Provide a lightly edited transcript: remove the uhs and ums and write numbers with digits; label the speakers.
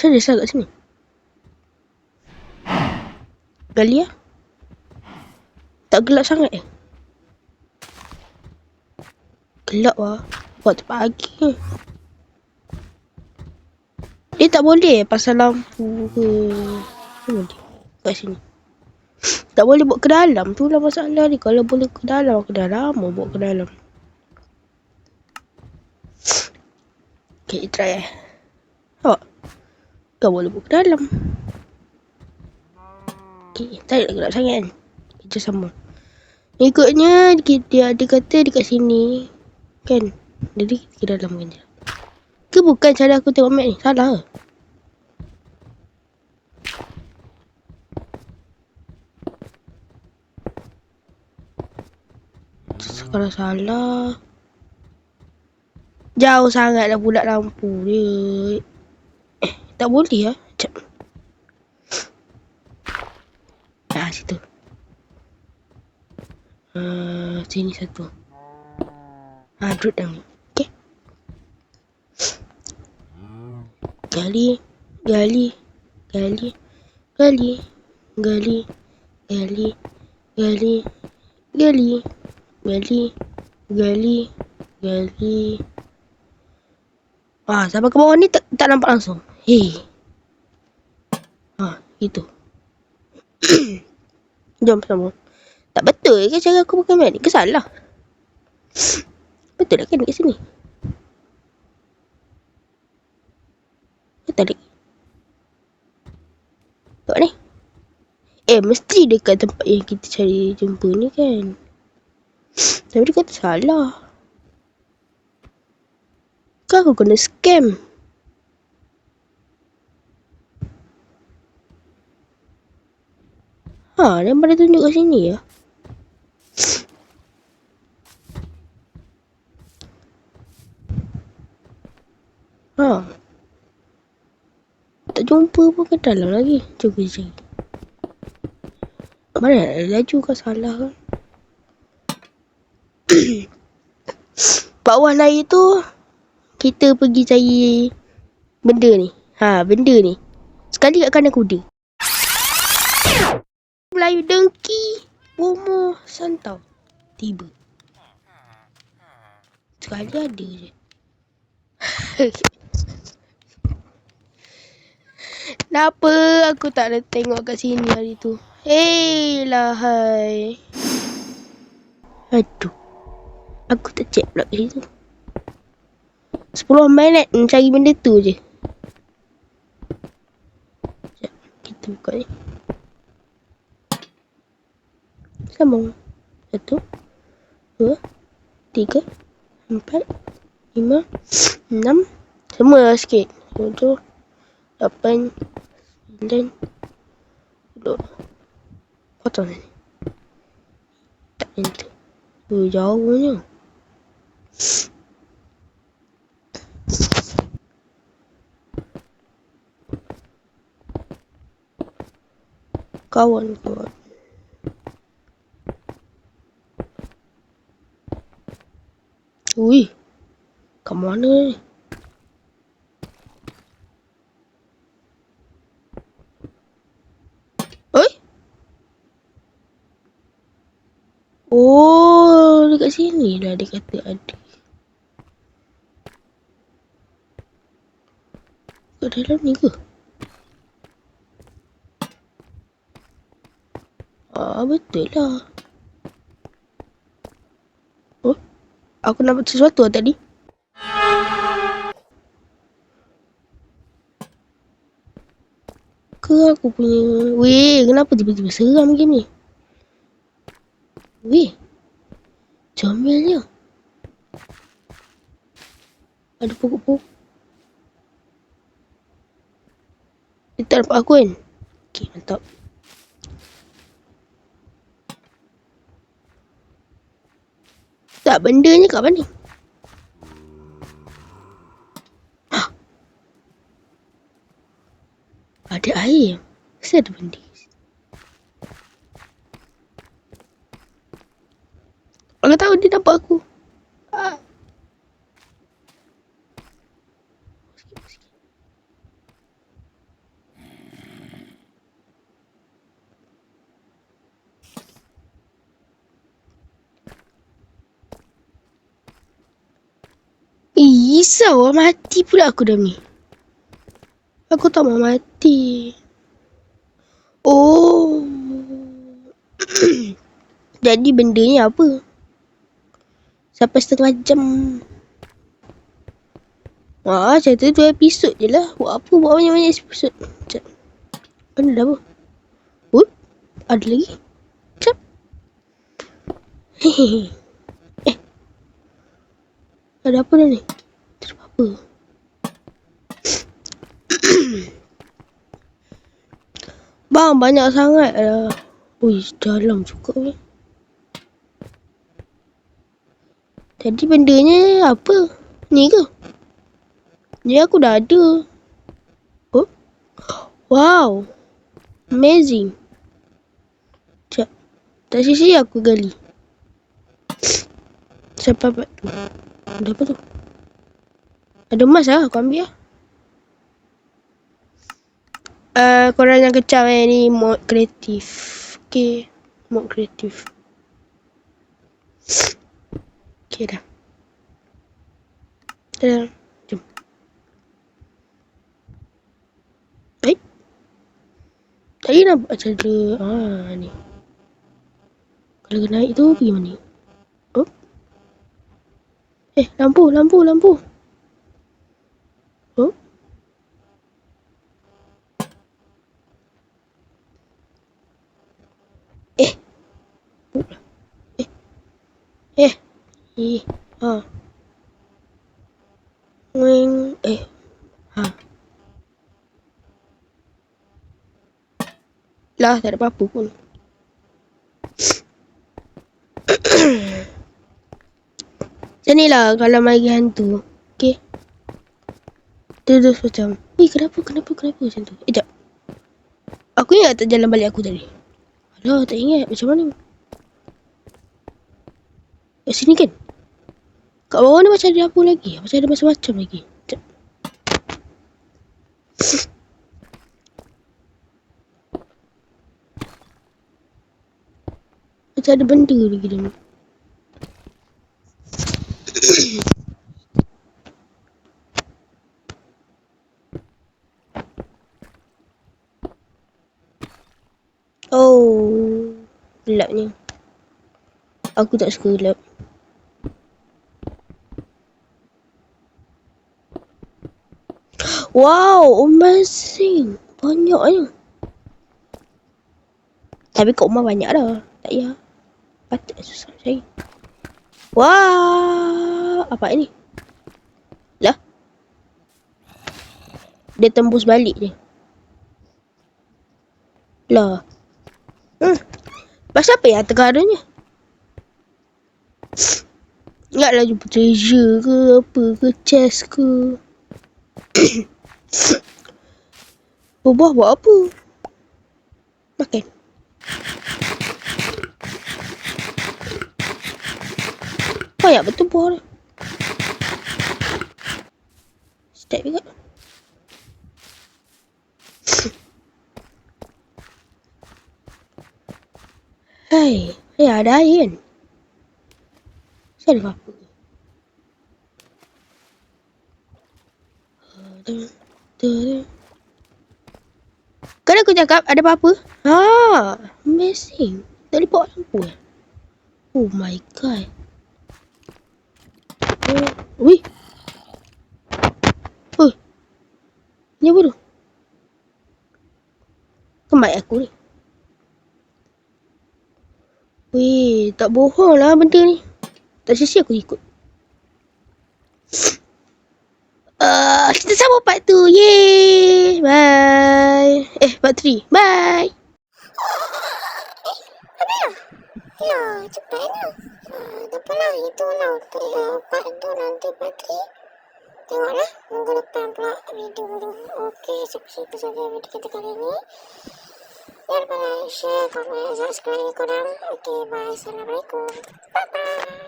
Speaker 1: Serius lah kat sini. Gali lah. Tak gelap sangat Gelap lah. Waktu pagi. Dia tak boleh pasal lampu ke. Tak boleh kat sini. Tak boleh buat ke dalam. Tu lah masalah ni. Kalau boleh ke dalam, aku dah lama buat ke dalam. Okay, try Nampak? Tak boleh buat ke dalam. Okay, tak gelap sangat kan. Kita sama. Ikutnya dia kata dekat sini. Kan? Jadi kita dalam kan je. Ke bukan cara aku tengok map ni? Salah ke? Kalau salah, jauh sangat dah pula lampu dia. Tak boleh lah. Sekejap. Situ. Sini satu. Duduk dalam ni. Okay. Gali. Gali. Gali. Gali. Gali. Gali. Gali. Gali. Gali. Gali. Gali. Sampai ke bawah ni tak nampak langsung. Hei. Itu. Jom sama. Tak betul ke cara aku pakai map ni? Ke salah? Betul lah kan dekat sini? Tak ada. Tengok ni. Mesti dekat tempat yang kita cari jumpa ni kan. Tapi dia kata salah. Kan aku kena scam. Dia pada tunjuk kat sini ya. Tak jumpa pun ke dalam lagi. Cuba cari. Mana nak laju kau salah kan? Bawah air tu kita pergi cari benda ni. Benda ni. Sekali kat kanan kuda. Melayu dengki. Bomoh santau. Tiba. Sekali ada je. Kenapa aku tak ada tengok kat sini hari tu? Lahai. Aduh. Aku tak check pula kat situ. 10 minit mencari benda tu je. Sekejap. Kita buka ni. Sambung. 1, 2, 3, 4, 5, 6. Semua sikit. 7, 8, 9, 10. Potong ni. Tak enter. Jauhnya. Kawan. Ui. Kat mana ni? Dekat sini lah dia kata ada. Kat dalam ni ke? Betul lah. Aku nampak sesuatu tadi. Ke aku punya... Weh, kenapa tiba-tiba seram game ni? Weh, comelnya. Ada pokok-pokok. Dia tak nampak aku kan? Okay, mantap. Tak, bendanya kat mana? Ada air. Mesti ada benda. Orang tahu dia nampak aku. Risau lah, mati pula aku dah ni. Aku tak mau mati. Oh. Jadi benda ni apa? Sampai setengah jam. Wah, cerita tu episod je lah. Buat apa buat banyak-banyak episod. Sekejap. Mana dah apa? Oh, ada lagi. Sekejap. Hehehe. Ada apa dah ni? Tak ada apa. Bang, banyak sangat lah. Ui, dalam juga ni. Jadi bendanya apa? Ni ke? Ni aku dah ada. Oh. Wow. Amazing. Sekejap. Tak sisi aku gali. Sampai apa tu? Ada apa tu? Ada emas lah. Aku ambil lah. Korang yang kecam ni mod kreatif. Okay. Mod kreatif. Okay dah. Dah. Jom. Baik. Tadi nampak cara. Ni. Kalau naik tu pergi mana? Oh. Lampu. Oh. Wing. Lah, tak ada apa-apa pun. Macam ni lah kalau main hantu. Okay. Terus macam, kenapa macam tu? Sekejap. Aku ingat tak jalan balik aku tadi? Alah, tak ingat. Macam mana? Kat sini kan? Kat bawah ni macam ada apa lagi? Macam ada macam-macam lagi. Sekejap. Macam ada benda lagi dalam. Oh, gelap ni. Aku tak suka gelap. Wow, amazing. Banyaknya. Tapi kat rumah banyak dah. Tak payah. Patut susah cari. Wah, apa ini? Lah. Dia tembus balik je. Lah. Pasal apa yang tengah adanya? Ingatlah jumpa treasure ke apa ke, chest ke. Buah buat apa? Makan. Banyak betul buah dia. Step juga. Hai, ada air kan? Saya ada apa? Kan aku cakap ada apa-apa? Amazing. Tak boleh bawa lampu eh? Oh my god. Wih. Ni apa tu? Kemat aku ni. Wih, tak bohong lah benda ni. Tak sia-sia aku ikut. Kita sambung part 2. Yeay. Bye. Part 3. Bye.
Speaker 2: Ya, cepatlah. Dapatlah itulah untuk part 2 nanti part 3. Tengoklah minggu depan pula video tu. Okey, sampai situ saja video kita kali ni. Jangan lupa like, share, komen, subscribe korang. Okey, bye. Assalamualaikum. Bye-bye.